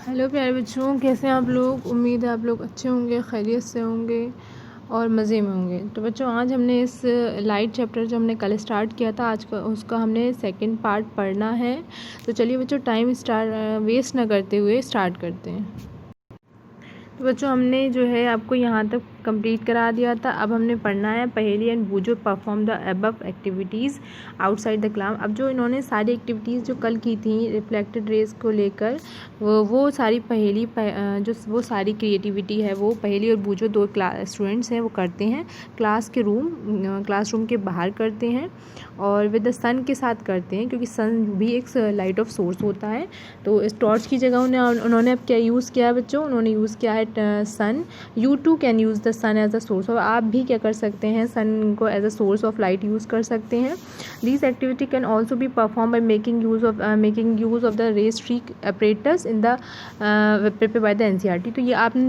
Hello प्यारे बच्चों, कैसे हैं आप लोग। उम्मीद है आप लोग अच्छे होंगे, खैरियत से होंगे और मज़े में होंगे। तो बच्चों, आज हमने इस लाइट चैप्टर जो हमने कल स्टार्ट किया था, आज का उसका हमने सेकंड पार्ट पढ़ना है। तो चलिए बच्चों, टाइम वेस्ट ना करते हुए स्टार्ट करते हैं। तो बच्चों, हमने जो है आपको यहाँ तक कंप्लीट करा दिया था। अब हमने पढ़ना है पहेली एंड बूझो perform the above activities outside the class. अब जो इन्होंने सारी एक्टिविटीज़ जो कल की थी रिफ्लेक्टेड रेज को लेकर, वो सारी पहेली जो वो सारी क्रिएटिविटी है, वो पहेली और बूझो दो स्टूडेंट्स हैं वो करते हैं क्लासरूम के बाहर करते हैं और विद द सन के साथ करते हैं, क्योंकि सन भी एक लाइट ऑफ सोर्स होता है। तो इस टॉर्च की जगह उन्होंने अब क्या यूज़ किया है बच्चों, उन्होंने यूज़ किया है sun. You too can use the sun as a source. और आप भी क्या कर सकते हैं, सन को as a source of light use कर सकते हैं। This activity can also be performed by making use of the ray streak apparatus in the prepare by the NCERT। तो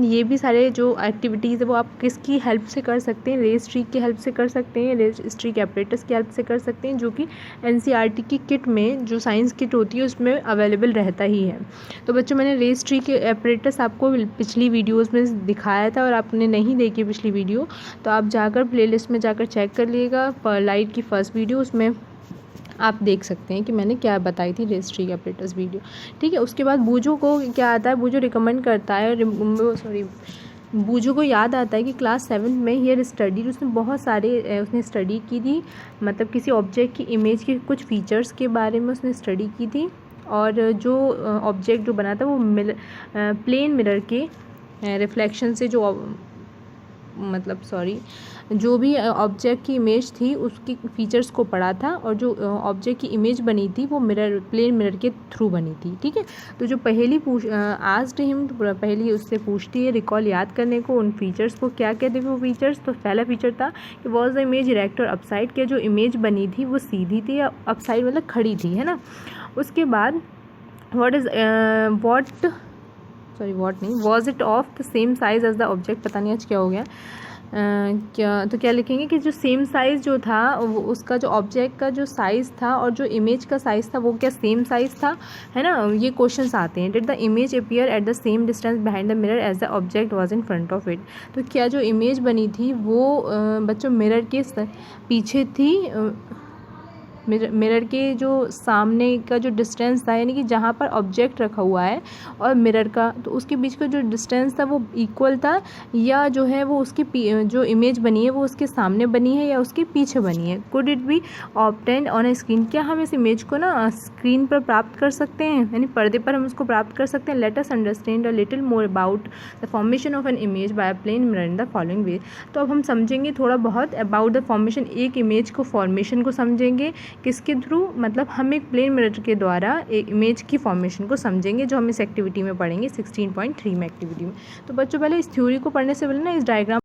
ये भी सारे जो एक्टिविटीज़ है वो आप किसकी हेल्प से कर सकते हैं, रे स्ट्रीक की हेल्प से कर सकते हैं, रे स्ट्रीक अपरेटस की हेल्प से कर सकते हैं, जो कि NCERT की किट में जो साइंस किट होती है उसमें अवेलेबल रहता ही है। तो बच्चों, मैंने रे स्ट्रीक अपरेटस आपको पिछली वीडियोज़ में दिखाया था और आपने नहीं देखी पिछली वीडियो, तो आप जाकर प्लेलिस्ट में जाकर चेक कर लीजिएगा। लाइट की फर्स्ट वीडियो, उसमें आप देख सकते हैं कि मैंने क्या बताई थी रे स्ट्रीक अपरेटस वीडियो। ठीक है। उसके बाद बूझो को क्या आता है, बूझो रिकमेंड करता है, बूझो को याद आता है कि क्लास 7 में हियर स्टडी, उसने बहुत सारे उसने स्टडी की थी, मतलब किसी ऑब्जेक्ट की इमेज के कुछ फीचर्स के बारे में उसने स्टडी की थी। और जो ऑब्जेक्ट जो बना था वो प्लेन मिरर के रिफ्लेक्शन से जो भी ऑब्जेक्ट की इमेज थी उसकी फीचर्स को पढ़ा था, और जो ऑब्जेक्ट की इमेज बनी थी वो प्लेन मिरर के थ्रू बनी थी। ठीक है। तो जो पहेली आस्क्ड हिम, पहेली उससे पूछती है रिकॉल, याद करने को उन फीचर्स को। क्या कहते थे वो फीचर्स? तो पहला फीचर था कि वॉज द इमेज इरेक्ट और अपसाइड, के जो इमेज बनी थी वो सीधी थी या अपसाइड मतलब खड़ी थी, है ना। उसके बाद was it of the same size as the object, पता नहीं आज क्या हो गया। क्या लिखेंगे कि जो सेम साइज़ जो था वो उसका जो ऑब्जेक्ट का जो साइज़ था और जो इमेज का साइज़ था वो क्या सेम साइज़ था, है ना। ये क्वेश्चंस आते हैं। Did the image appear at the same distance behind the mirror as the object was in front of it. तो क्या जो इमेज बनी थी वो बच्चों मिरर के पीछे थी, मिरर के जो सामने का जो डिस्टेंस था, यानी कि जहाँ पर ऑब्जेक्ट रखा हुआ है और मिरर का, तो उसके बीच का जो डिस्टेंस था वो इक्वल था, या जो है वो उसके जो इमेज बनी है वो उसके सामने बनी है या उसके पीछे बनी है। Could it be obtained on A screen, क्या हम इस इमेज को ना स्क्रीन पर प्राप्त कर सकते हैं, यानी पर्दे पर हम उसको प्राप्त कर सकते हैं। Let us understand a little more about the formation of an image by a plane mirror in the following way. तो अब हम समझेंगे थोड़ा बहुत अबाउट द फॉर्मेशन, एक इमेज को फॉर्मेशन को समझेंगे किसके थ्रू, मतलब हम एक प्लेन मिरर के द्वारा एक इमेज की फॉर्मेशन को समझेंगे, जो हम इस एक्टिविटी में पढ़ेंगे 16.3 में एक्टिविटी में। तो बच्चों, पहले इस थ्योरी को पढ़ने से पहले ना इस डायग्राम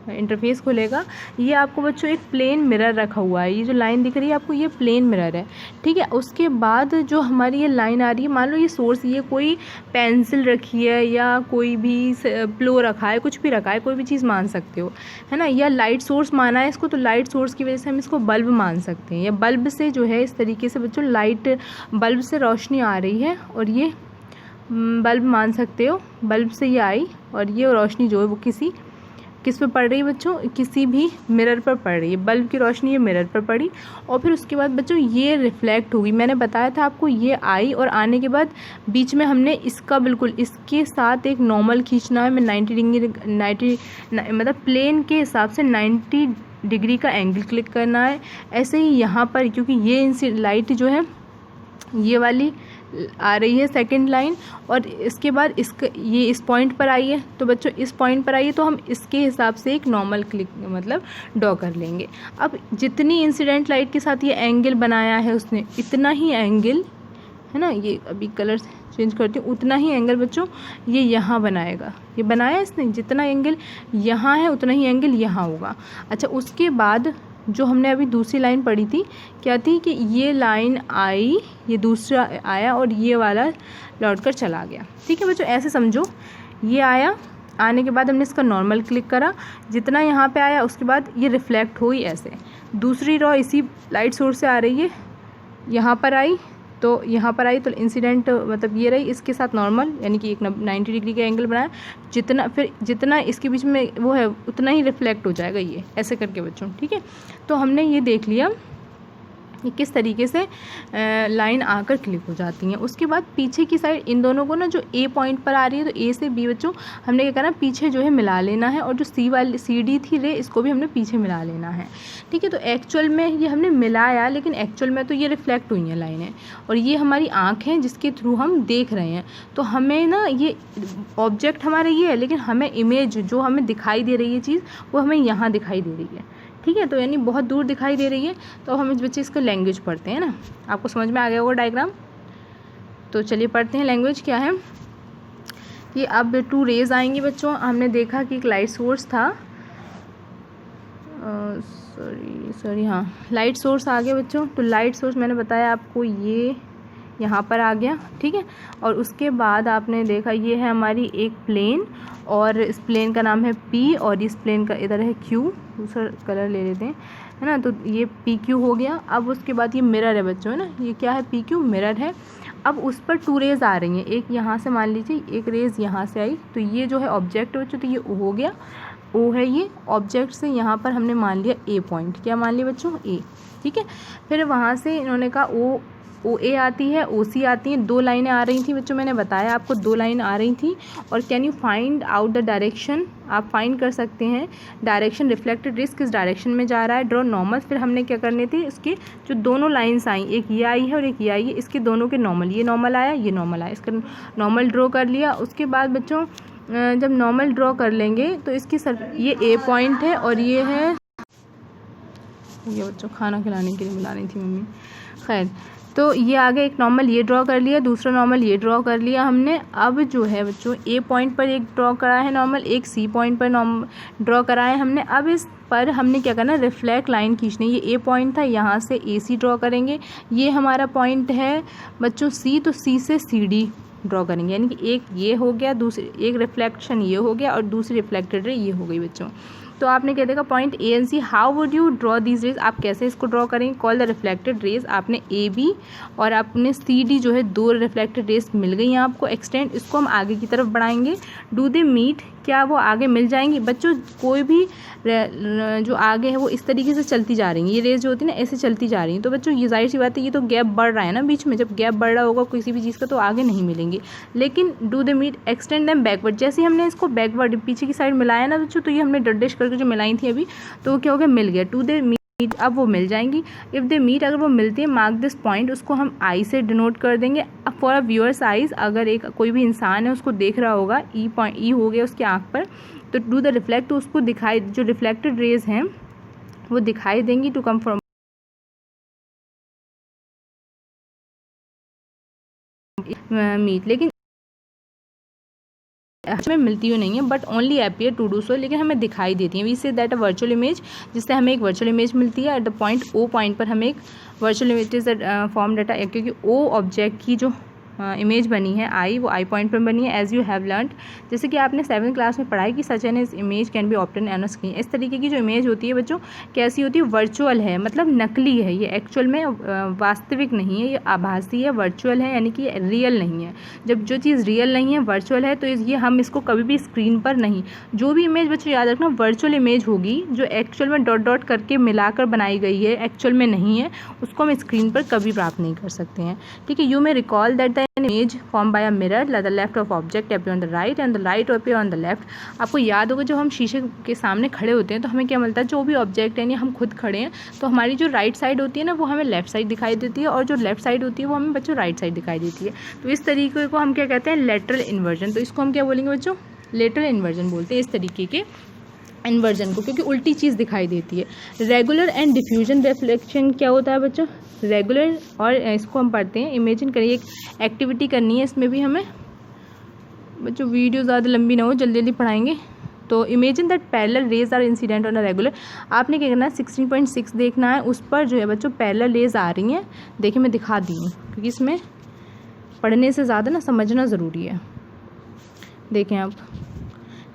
इंटरफेस खुलेगा। ये आपको बच्चों एक प्लेन मिरर रखा हुआ है, ये जो लाइन दिख रही है आपको ये प्लेन मिरर है। ठीक है। उसके बाद जो हमारी ये लाइन आ रही है, मान लो ये सोर्स, ये कोई पेंसिल रखी है या कोई भी प्लो रखा है, कुछ भी रखा है, कोई भी चीज़ मान सकते हो, है ना। या लाइट सोर्स माना है इसको, तो लाइट सोर्स की वजह से हम इसको बल्ब मान सकते हैं, या बल्ब से जो है इस तरीके से बच्चों लाइट, बल्ब से रोशनी आ रही है और ये बल्ब मान सकते हो, बल्ब से ये आई और ये रोशनी जो है वो किस पे पड़ रही है बच्चों, किसी भी मिरर पर पड़ रही है। बल्ब की रोशनी ये मिरर पर पड़ी और फिर उसके बाद बच्चों ये रिफ्लेक्ट होगी। मैंने बताया था आपको, ये आई और आने के बाद बीच में हमने इसका बिल्कुल इसके साथ एक नॉर्मल खींचना है। मैं 90 मतलब प्लेन के हिसाब से 90 डिग्री का एंगल क्लिक करना है। ऐसे ही यहाँ पर, क्योंकि ये लाइट जो है ये वाली आ रही है सेकंड लाइन, और इसके बाद ये इस पॉइंट पर आई है, तो बच्चों इस पॉइंट पर आई है तो हम इसके हिसाब से एक नॉर्मल क्लिक मतलब ड्रॉ कर लेंगे। अब जितनी इंसिडेंट लाइट के साथ ये एंगल बनाया है उसने, इतना ही एंगल, है ना, ये अभी कलर चेंज करती हूँ, उतना ही एंगल बच्चों ये यहाँ बनाएगा। ये बनाया इसने, जितना एंगल यहाँ है उतना ही एंगल यहाँ होगा। अच्छा, उसके बाद जो हमने अभी दूसरी लाइन पढ़ी थी, क्या थी कि ये लाइन आई, ये दूसरा आया और ये वाला लौट कर चला गया। ठीक है बच्चों, ऐसे समझो, ये आया, आने के बाद हमने इसका नॉर्मल क्लिक करा, जितना यहाँ पे आया उसके बाद ये रिफ्लेक्ट हुई ऐसे। दूसरी रॉ इसी लाइट सोर्स से आ रही है, यहाँ पर आई तो यहाँ पर आई तो इंसिडेंट मतलब ये रही, इसके साथ नॉर्मल यानी कि एक 90 डिग्री का एंगल बनाया, जितना इसके बीच में वो है उतना ही रिफ्लेक्ट हो जाएगा ये, ऐसे करके बच्चों। ठीक है, तो हमने ये देख लिया कि किस तरीके से लाइन आकर क्लिक हो जाती हैं। उसके बाद पीछे की साइड इन दोनों को ना जो ए पॉइंट पर आ रही है, तो ए से बी बच्चों हमने क्या करना, पीछे जो है मिला लेना है, और जो सी डी थी रे इसको भी हमने पीछे मिला लेना है। ठीक है, तो एक्चुअल में ये हमने मिलाया, लेकिन एक्चुअल में तो ये रिफ्लेक्ट हुई हैं लाइनें, और ये हमारी आँख है जिसके थ्रू हम देख रहे हैं। तो हमें ना ये ऑब्जेक्ट हमारा ये है, लेकिन हमें इमेज जो हमें दिखाई दे रही है चीज़, वो हमें यहाँ दिखाई दे रही है। ठीक है, तो यानी बहुत दूर दिखाई दे रही है। तो अब हम इस बच्चे इसका लैंग्वेज पढ़ते हैं ना, आपको समझ में आ गया होगा डायग्राम। तो चलिए पढ़ते हैं लैंग्वेज क्या है। कि अब 2 रेज़ आएंगी बच्चों। हमने देखा कि एक लाइट सोर्स था, हाँ लाइट सोर्स आ गया बच्चों। तो लाइट सोर्स मैंने बताया आपको ये यहाँ पर आ गया। ठीक है, और उसके बाद आपने देखा ये है हमारी एक प्लेन, और इस प्लेन का नाम है P, और इस प्लेन का इधर है Q। दूसरा कलर ले लेते हैं, है ना। तो ये PQ हो गया। अब उसके बाद ये मिरर है बच्चों, है ना, ये क्या है, PQ मिरर है। अब उस पर 2 रेज़ आ रही हैं, एक यहाँ से मान लीजिए, एक रेज़ यहाँ से आई, तो ये जो है ऑब्जेक्ट बच्चों, तो ये O हो गया, O है ये ऑब्जेक्ट से। यहाँ पर हमने मान लिया A पॉइंट, क्या मान लिया बच्चों, A। ठीक है, फिर वहाँ से इन्होंने कहा OA आती है, OC आती हैं। 2 लाइनें आ रही थी बच्चों, मैंने बताया आपको 2 लाइन आ रही थी। और can you find out the direction, आप फाइंड कर सकते हैं डायरेक्शन, रिफ्लेक्टेड रेज़ किस डायरेक्शन में जा रहा है। ड्रॉ नॉर्मल, फिर हमने क्या करने थे, इसके जो दोनों लाइन्स आई, एक ये आई है और एक ये आई है, इसके दोनों के नॉर्मल, ये नॉर्मल आया, ये नॉर्मल आया, इसका नॉर्मल ड्रॉ कर लिया। उसके बाद बच्चों जब नॉर्मल ड्रॉ कर लेंगे तो इसकी ये A पॉइंट है, और ये है, ये बच्चों खाना खिलाने के लिए बुला रही थी मम्मी, खैर। तो ये आगे एक नॉर्मल ये ड्रॉ कर लिया, दूसरा नॉर्मल ये ड्रॉ कर लिया हमने। अब जो है बच्चों A पॉइंट पर एक ड्रॉ करा है नॉर्मल, एक C पॉइंट पर ड्रॉ करा है हमने। अब इस पर हमने क्या करना, रिफ्लेक्ट लाइन खींचनी। ये A पॉइंट था, यहाँ से AC ड्रॉ करेंगे। ये हमारा पॉइंट है बच्चों C, तो C से CD ड्रॉ करेंगे, यानी कि एक ये हो गया, दूसरी एक रिफ्लेक्शन ये हो गया, और दूसरी रिफ्लेक्टेड रे ये हो गई बच्चों। तो आपने क्या देखा, point A and C, how would you draw these raise, आप कैसे इसको ड्रॉ करेंगे। कॉल द रिफ्लेक्टेड रेज, आपने AB और आपने CD जो है 2 रिफ्लेक्टेड रेज मिल गई हैं आपको एक्सटेंड, इसको हम आगे की तरफ बढ़ाएंगे। डू दे मीट, क्या वो आगे मिल जाएंगी बच्चों। कोई भी जो आगे है वो इस तरीके से चलती जा रही हैं, ये रेज जो होती है ना ऐसे चलती जा रही हैं। तो बच्चों ये जाहिर सी बात है, ये तो गैप बढ़ रहा है ना बीच में, जब गैप बढ़ रहा होगा किसी भी चीज़ का तो आगे नहीं मिलेंगी। लेकिन do they meet, extend them backward, जैसे ही हमने इसको बैकवर्ड पीछे की साइड मिलाया ना बच्चों, तो ये हमने डडेश करके जो मिलाई थी अभी, तो वो क्या हो गया, मिल गया। टू दे मीट, अब वो मिल जाएंगी। इफ़ दे मीट, अगर वो मिलती है, मार्क दिस पॉइंट, उसको हम आई से डिनोट कर देंगे। अब फॉर अ व्यूअर्स आइज, अगर एक कोई भी इंसान है उसको देख रहा होगा, ई हो गया उसकी आँख पर, तो डू द रिफ्लेक्ट, तो उसको दिखाई, जो रिफ्लेक्टेड रेज हैं वो दिखाई देंगी। टू कम फ्रॉम मीट, लेकिन में मिलती हुई नहीं है, but only appear to do so, लेकिन हमें दिखाई देती हैं। We say that a virtual image, जिससे हमें एक वर्चुअल इमेज मिलती है। At the point O point पर हमें एक virtual image is form data, क्योंकि O ऑब्जेक्ट की जो इमेज बनी है आई, वो आई पॉइंट पर बनी है। एज यू हैव लर्नड, जैसे कि आपने 7th क्लास में पढ़ाई कि such an image can be obtain on a screen. इस तरीके की जो इमेज होती है बच्चों कैसी होती है, वर्चुअल है, मतलब नकली है, ये एक्चुअल में वास्तविक नहीं है, ये आभासी है, वर्चुअल है, यानी कि रियल नहीं है। जब जो चीज़ रियल नहीं है, वर्चुअल है, तो ये हम इसको कभी भी स्क्रीन पर नहीं, जो भी इमेज बच्चों याद रखना वर्चुअल इमेज होगी, जो एक्चुअल में डॉट डॉट करके मिलाकर बनाई गई है, एक्चुअल में नहीं है, उसको हम स्क्रीन पर कभी प्राप्त नहीं कर सकते हैं। ठीक है, you may recall that the image formed by a mirror, the left of object appear on the right and the right appear on the left। आपको याद होगा जब हम शीशे के सामने खड़े होते हैं तो हमें क्या मिलता है, जो भी ऑब्जेक्ट है यानी हम खुद खड़े हैं तो हमारी जो राइट साइड होती है ना वो हमें लेफ्ट साइड दिखाई देती है, और जो लेफ्ट साइड होती है वो हमें बच्चों राइट साइड दिखाई देती है। तो इस तरीके को हम क्या कहते हैं, लेटरल इन्वर्जन। तो इसको हम क्या बोलेंगे बच्चों, लेटरल इन्वर्जन बोलते हैं इस तरीके के इन्वर्जन को, क्योंकि उल्टी चीज़ दिखाई देती है। रेगुलर एंड डिफ्यूजन रिफ्लेक्शन क्या होता है बच्चों, रेगुलर, और इसको हम पढ़ते हैं, इमेजिन करिए एक एक्टिविटी करनी है, इसमें भी हमें बच्चों वीडियो ज़्यादा लंबी ना हो, जल्दी जल्दी पढ़ाएंगे। तो imagine that parallel rays are incident on a regular, आपने क्या करना है 16.6 देखना है, उस पर जो है बच्चों पैरेलल रेज आ रही हैं। देखिए मैं दिखा दी हूँ, क्योंकि इसमें पढ़ने से ज़्यादा ना समझना ज़रूरी है। देखें आप,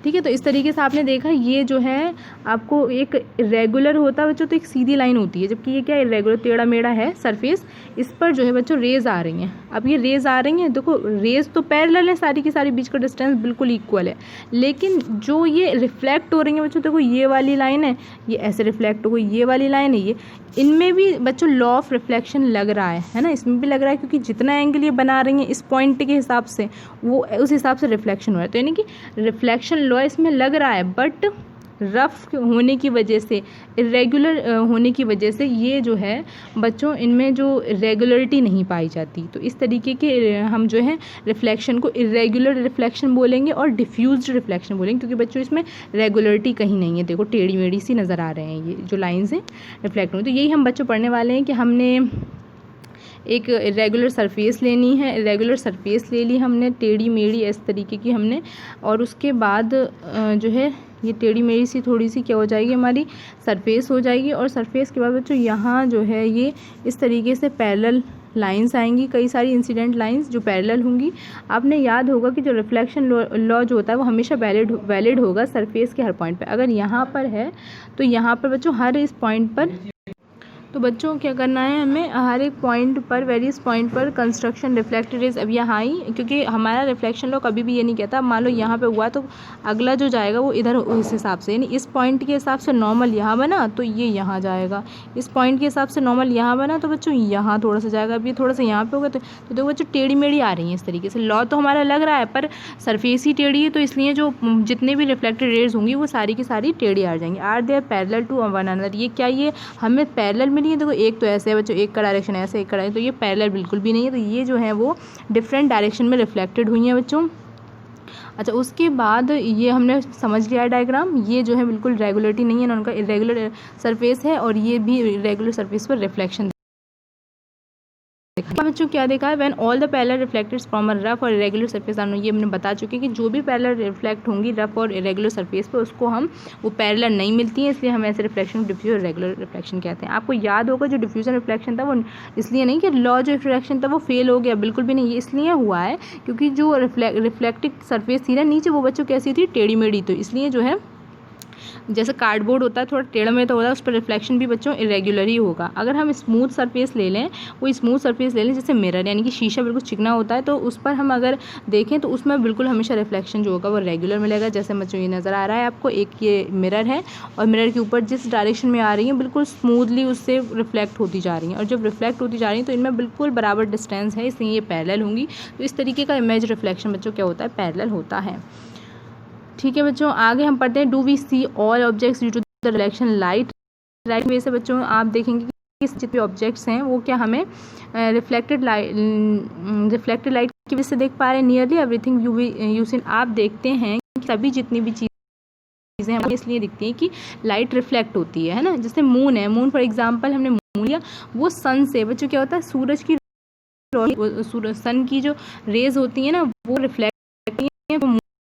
ठीक है। तो इस तरीके से आपने देखा ये जो है आपको एक रेगुलर होता है बच्चों, तो एक सीधी लाइन होती है, जबकि ये क्या इरेगुलर टेढ़ा मेढ़ा है सरफेस। इस पर जो है बच्चों रेज आ रही हैं। अब ये रेज आ रही हैं, देखो रेज तो पैरेलल है सारी की सारी, बीच का डिस्टेंस बिल्कुल इक्वल है, लेकिन जो ये रिफ्लेक्ट हो रही है बच्चों, देखो ये वाली लाइन है, ये ऐसे रिफ्लेक्ट हो गई, ये वाली लाइन है, ये इनमें भी बच्चों लॉ ऑफ रिफ्लेक्शन लग रहा है ना, इसमें भी लग रहा है, क्योंकि जितना एंगल ये बना रही हैं इस पॉइंट के हिसाब से वो उस हिसाब से रिफ्लेक्शन हो रहा है। तो यानी कि रिफ्लेक्शन लॉ इसमें लग रहा है, बट रफ होने की वजह से, इरेगुलर होने की वजह से ये जो है बच्चों इनमें जो रेगुलरिटी नहीं पाई जाती। तो इस तरीके के हम जो है रिफ्लेक्शन को इरेगुलर रिफ्लेक्शन बोलेंगे और डिफ्यूज्ड रिफ्लेक्शन बोलेंगे, क्योंकि बच्चों इसमें रेगुलरिटी कहीं नहीं है। देखो टेढ़ी मेढ़ी सी नज़र आ रहे हैं ये जो लाइन्स हैं रिफ्लेक्ट होंगे। तो यही हम बच्चों पढ़ने वाले हैं कि हमने एक इरेगुलर सरफेस लेनी है, इरेगुलर सरफेस ले ली हमने टेढ़ी मेढ़ी इस तरीके की हमने, और उसके बाद जो है ये टेढ़ी मेढ़ी सी थोड़ी सी क्या हो जाएगी हमारी सरफेस हो जाएगी। और सरफेस के बाद बच्चों यहाँ जो है ये इस तरीके से पैरेलल लाइंस आएंगी, कई सारी इंसिडेंट लाइंस जो पैरेलल होंगी। आपने याद होगा कि जो रिफ्लेक्शन लॉ जो होता है वो हमेशा वैलिड होगा सरफेस के हर पॉइंट पर। अगर यहाँ पर है तो यहाँ पर बच्चों हर इस पॉइंट पर, तो बच्चों क्या करना है हमें हर एक पॉइंट पर, वेरियस पॉइंट पर कंस्ट्रक्शन रिफ्लेक्टेड रेज अब यहाँ आई, क्योंकि हमारा रिफ्लेक्शन लॉ कभी भी ये नहीं कहता मान लो यहाँ पे हुआ तो अगला जो जाएगा वो इधर इस हिसाब से, यानी इस पॉइंट के हिसाब से नॉर्मल यहाँ बना तो ये यहाँ जाएगा, इस पॉइंट के हिसाब से नॉर्मल यहाँ बना तो बच्चों यहाँ थोड़ा सा जाएगा। अब ये थोड़ा सा यहाँ पे होगा तो देखो बच्चों टेढ़ी मेढ़ी आ रही है इस तरीके से। लॉ तो हमारा लग रहा है पर सरफेस ही टेढ़ी है, तो इसलिए जो जितने भी रिफ्लेक्टेड रेज होंगी वो सारी की सारी टेढ़ी आ जाएंगी। Are there parallel to one another, ये क्या ये हमें पैरेलल में नहीं है, देखो एक तो ऐसे है बच्चों, एक का डायरेक्शन ऐसे, एक का डायरेक्शन, तो ये पैरेलल बिल्कुल भी नहीं है, तो ये जो है वो डिफरेंट डायरेक्शन में रिफ्लेक्टेड हुई हैं बच्चों। अच्छा उसके बाद ये हमने समझ लिया डायग्राम, ये जो है बिल्कुल रेगुलरिटी नहीं है ना, उनका इरेगुलर सरफेस है और ये भी रेगुलर सरफेस पर रिफ्लेक्शन। बच्चों क्या देखा है, when all the parallel reflected from a rough और इरेगुलर सरफेस, ये हमने बता चुके हैं कि जो भी पैरेलल रिफ्लेक्ट होंगी रफ और इरेगुलर सरफेस पे उसको हम वो पैरेलल नहीं मिलती है, इसलिए हम ऐसे रिफ्लेक्शन डिफ्यूजन और रेगुलर रिफ्लेक्शन कहते हैं। आपको याद होगा जो डिफ्यूजन रिफ्लेक्शन था वो इसलिए नहीं कि लॉ जो रिफ्लेक्शन था वो फेल हो गया, बिल्कुल भी नहीं, ये इसलिए हुआ है क्योंकि जो रिफ्लेक्टिव सरफेस थी ना नीचे वो बच्चों कैसी थी, टेढ़ी मेढ़ी, तो इसलिए जो है जैसे कार्डबोर्ड होता है थोड़ा टेढ़ा में तो होता है, उस पर रिफ्लेक्शन भी बच्चों इरेगुलर ही होगा। अगर हम स्मूथ सरफेस ले लें, वो स्मूथ सरफेस ले लें जैसे मिरर, यानी कि शीशा बिल्कुल चिकना होता है, तो उस पर हम अगर देखें तो उसमें बिल्कुल हमेशा रिफ्लेक्शन जो होगा वो रेगुलर मिलेगा। जैसे बच्चों ये नज़र आ रहा है आपको, एक ये मिरर है और मिरर के ऊपर जिस डायरेक्शन में आ रही है बिल्कुल स्मूथली उससे रिफ्लेक्ट होती जा रही हैं, और जब रिफ्लेक्ट होती जा रही हैं तो इनमें बिल्कुल बराबर डिस्टेंस है, इसलिए ये पैरेलल होंगी। तो इस तरीके का इमेज रिफ्लेक्शन बच्चों क्या होता है, पैरेलल होता है। ठीक है बच्चों, आगे हम पढ़ते हैं do we see all objects due to the reflection light. Light में से बच्चों आप देखेंगे कि किस जितने ऑब्जेक्ट्स हैं वो क्या हमें रिफ्लेक्टेड लाइट की वजह से देख पा रहे हैं। नियरली एवरीथिंग यू सीन, आप देखते हैं कि सभी जितनी भी चीज़ें हमें इसलिए दिखती हैं कि लाइट रिफ्लेक्ट होती है ना। जैसे मून है, मून फॉर एग्जांपल हमने मून लिया, वो सन से बच्चों क्या होता है, सूरज की सन की जो रेज होती है ना वो रिफ्लेक्ट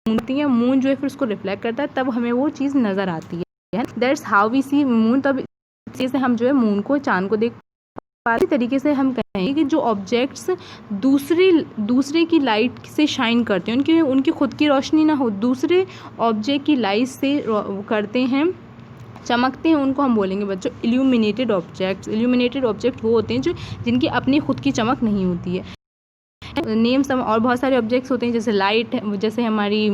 होती है, मून जो है फिर उसको रिफ्लेक्ट करता है, तब हमें वो चीज़ नज़र आती है। That's how we see moon, तब से हम जो है मून को, चांद को देख पाते। तरीके से हम कहेंगे कि जो ऑब्जेक्ट्स दूसरे की लाइट से शाइन करते हैं, उनकी खुद की रोशनी ना हो, दूसरे ऑब्जेक्ट की लाइट से करते हैं, चमकते हैं, उनको हम बोलेंगे बच्चों इल्यूमिनेटेड ऑब्जेक्ट्स। इल्यूमिनेटेड ऑब्जेक्ट वो होते हैं जिनकी अपनी खुद की चमक नहीं होती है। नेम सम, और बहुत सारे ऑब्जेक्ट्स होते हैं जैसे लाइट है, जैसे हमारी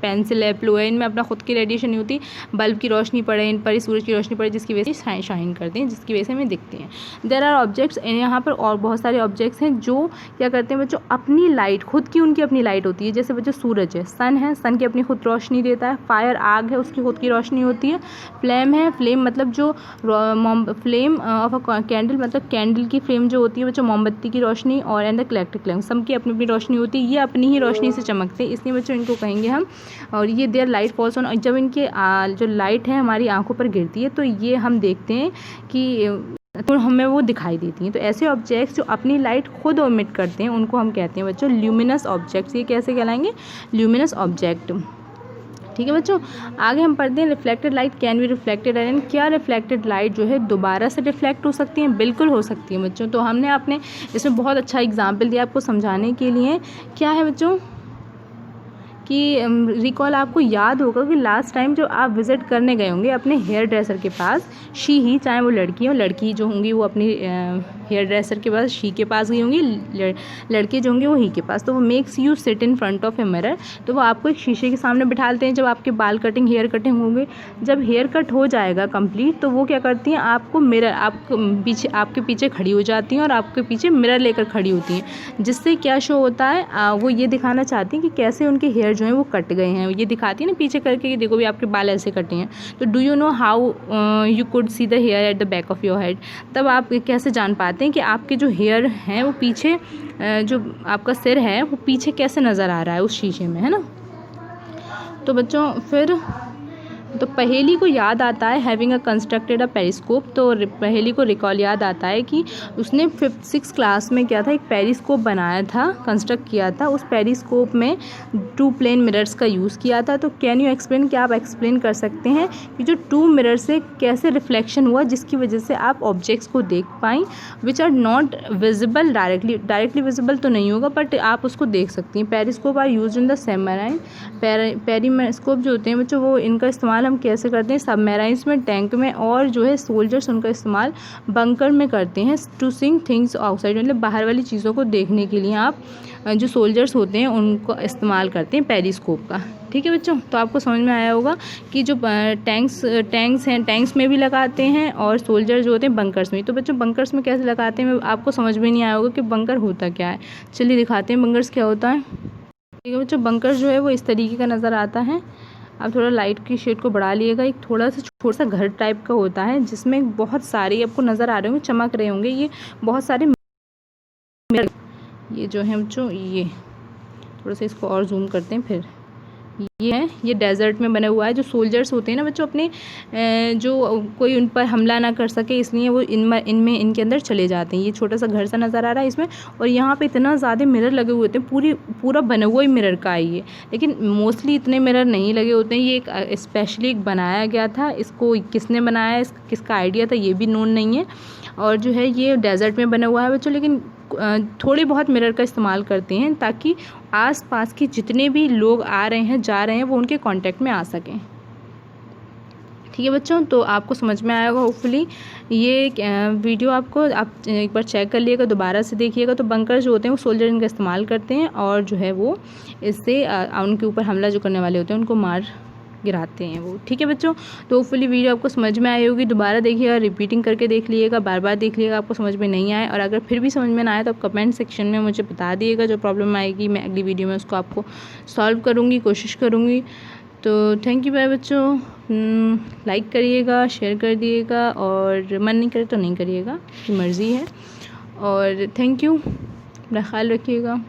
पेंसिल है, प्लो है, इनमें अपना खुद की रेडिएशन नहीं होती, बल्ब की रोशनी पड़े, इन पर सूरज की रोशनी पड़े जिसकी वजह से शाइन करते हैं, जिसकी वजह से हमें दिखते हैं। देयर आर ऑब्जेक्ट्स, यहाँ पर और बहुत सारे ऑब्जेक्ट्स हैं जो क्या करते हैं बच्चों, अपनी लाइट, खुद की उनकी अपनी लाइट होती है। जैसे बच्चों सूरज है, सन है, सन की अपनी खुद रोशनी देता है। फायर आग है, उसकी खुद की रोशनी होती है। फ्लेम है, फ्लेम मतलब जो फ्लेम ऑफ अ कैंडल, मतलब कैंडल की फ्लेम जो होती है बच्चों मोमबत्ती की रोशनी, और एंड द इलेक्ट्रिक लैम्प, सबकी अपनी अपनी रोशनी होती है, ये अपनी ही रोशनी से चमकते हैं, इसलिए बच्चों इनको कहेंगे हम। और ये देयर लाइट फॉल्स ऑन, जब इनके जो लाइट है हमारी आंखों पर गिरती है तो ये हम देखते हैं कि तो हमें वो दिखाई देती हैं। तो ऐसे ऑब्जेक्ट्स जो अपनी लाइट खुद ओमिट करते हैं उनको हम कहते हैं बच्चों ल्यूमिनस ऑब्जेक्ट्स। ये कैसे कहलाएंगे, ल्यूमिनस ऑब्जेक्ट। ठीक है बच्चों, आगे हम पढ़ते हैं reflected light can be reflected again. क्या रिफ्लेक्टेड लाइट जो है दोबारा से रिफ्लेक्ट हो सकती है? बिल्कुल हो सकती है बच्चों। तो हमने आपने इसमें बहुत अच्छा एग्जाम्पल दिया आपको समझाने के लिए। क्या है बच्चों, कि रिकॉल आपको याद होगा कि लास्ट टाइम जो आप विज़िट करने गए होंगे अपने हेयर ड्रेसर के पास, शी ही, चाहे वो लड़की हो, लड़की जो होंगी वो अपनी हेयर ड्रेसर के पास शी के पास गई होंगी, लड़के जो होंगे वो ही के पास। तो वो makes you sit in front of a mirror, तो वो आपको एक शीशे के सामने बिठाते हैं जब आपके बाल कटिंग, हेयर कटिंग होंगे। जब हेयर कट हो जाएगा कंप्लीट, तो वो क्या करती हैं, आपको मिरर, आपके पीछे खड़ी हो जाती हैं और आपके पीछे मिरर लेकर खड़ी होती हैं, जिससे क्या शो होता है, वो ये दिखाना चाहती हैं कि कैसे उनके हेयर जो हैं वो कट गए हैं। ये दिखाती है ना पीछे करके कि देखो भी आपके बाल ऐसे कटे हैं। तो do you know how you could see the hair at the back of your head, तब आप कैसे जान पाते हैं कि आपके जो हेयर हैं वो पीछे, जो आपका सिर है वो पीछे कैसे नज़र आ रहा है उस शीशे में, है ना। तो बच्चों फिर तो पहेली को याद आता है having a constructed a periscope. तो पहेली को रिकॉल याद आता है कि उसने 5th क्लास में क्या था, एक पेरिस्कोप बनाया था, कंस्ट्रक्ट किया था। उस पेरिस्कोप में 2 प्लेन मिरर्स का यूज़ किया था। तो कैन यू एक्सप्लेन, क्या आप एक्सप्लेन कर सकते हैं कि जो 2 मिरर से कैसे रिफ्लेक्शन हुआ जिसकी वजह से आप ऑब्जेक्ट्स को देख पाएँ, which are not visible directly visible तो नहीं होगा बट आप उसको देख सकती हैं। Periscope are use in the submarine, periscope जो होते हैं बच्चों वो इनका इस्तेमाल हम कैसे करते हैं, सबमरीन्स में, टैंक में, और जो है सोल्जर्स उनका इस्तेमाल बंकर में करते हैं टू सीइंग थिंग्स आउटसाइड, मतलब बाहर वाली चीज़ों को देखने के लिए आप जो सोल्जर्स होते हैं उनको इस्तेमाल करते हैं पेरिस्कोप का। ठीक है बच्चों, तो आपको समझ में आया होगा कि जो टैंक्स हैं, टैंक्स में भी लगाते हैं और सोल्जर जो होते हैं बंकर्स में। तो बच्चों बंकर्स में कैसे लगाते हैं आपको समझ में नहीं आया होगा कि बंकर होता क्या है। चलिए दिखाते हैं बंकर्स क्या होता है। ठीक है बच्चों, बंकर्स जो है वो इस तरीके का नज़र आता है। आप थोड़ा लाइट की शेड को बढ़ा लिएगा। एक थोड़ा सा घर टाइप का होता है जिसमें बहुत सारे आपको नज़र आ रहे होंगे, चमक रहे होंगे, ये बहुत सारे ये जो है बच्चों, ये थोड़ा सा इसको और जूम करते हैं। फिर ये डेजर्ट में बना हुआ है। जो सोल्जर्स होते हैं ना बच्चों, अपने जो कोई उन पर हमला ना कर सके इसलिए वो इनके अंदर चले जाते हैं। ये छोटा सा घर सा नज़र आ रहा है इसमें, और यहाँ पे इतना ज़्यादा मिरर लगे हुए होते हैं, पूरा बना हुआ ही मिरर का है ये, लेकिन मोस्टली इतने मिरर नहीं लगे होते हैं। ये एक स्पेशली एक बनाया गया था, इसको किसने बनाया, किसका आइडिया था ये भी नोन नहीं है। और जो है ये डेजर्ट में बना हुआ है बच्चों, लेकिन थोड़े बहुत मिरर का इस्तेमाल करते हैं ताकि आसपास के जितने भी लोग आ रहे हैं जा रहे हैं वो उनके कांटेक्ट में आ सकें। ठीक है बच्चों, तो आपको समझ में आएगा होपफुली। ये वीडियो आपको आप एक बार चेक कर लिएगा, दोबारा से देखिएगा। तो बंकर जो होते हैं वो सोल्जर इनका इस्तेमाल करते हैं और जो है वो इससे उनके ऊपर हमला जो करने वाले होते हैं उनको मार गिराते हैं वो। ठीक है बच्चों, तो होपफुली वीडियो आपको समझ में आई होगी। दोबारा देखिएगा, रिपीटिंग करके देख लीजिएगा, बार बार देख लीजिएगा, आपको समझ में नहीं आए। और अगर फिर भी समझ में ना आए तो आप कमेंट सेक्शन में मुझे बता दिएगा, जो प्रॉब्लम आएगी मैं अगली वीडियो में उसको आपको सॉल्व करूँगी, कोशिश करूँगी। तो थैंक यू बाय बच्चों। लाइक करिएगा, शेयर कर दिएगा, और मन नहीं करे तो नहीं करिएगा, आपकी मर्ज़ी है। और थैंक यू, अपना ख्याल रखिएगा।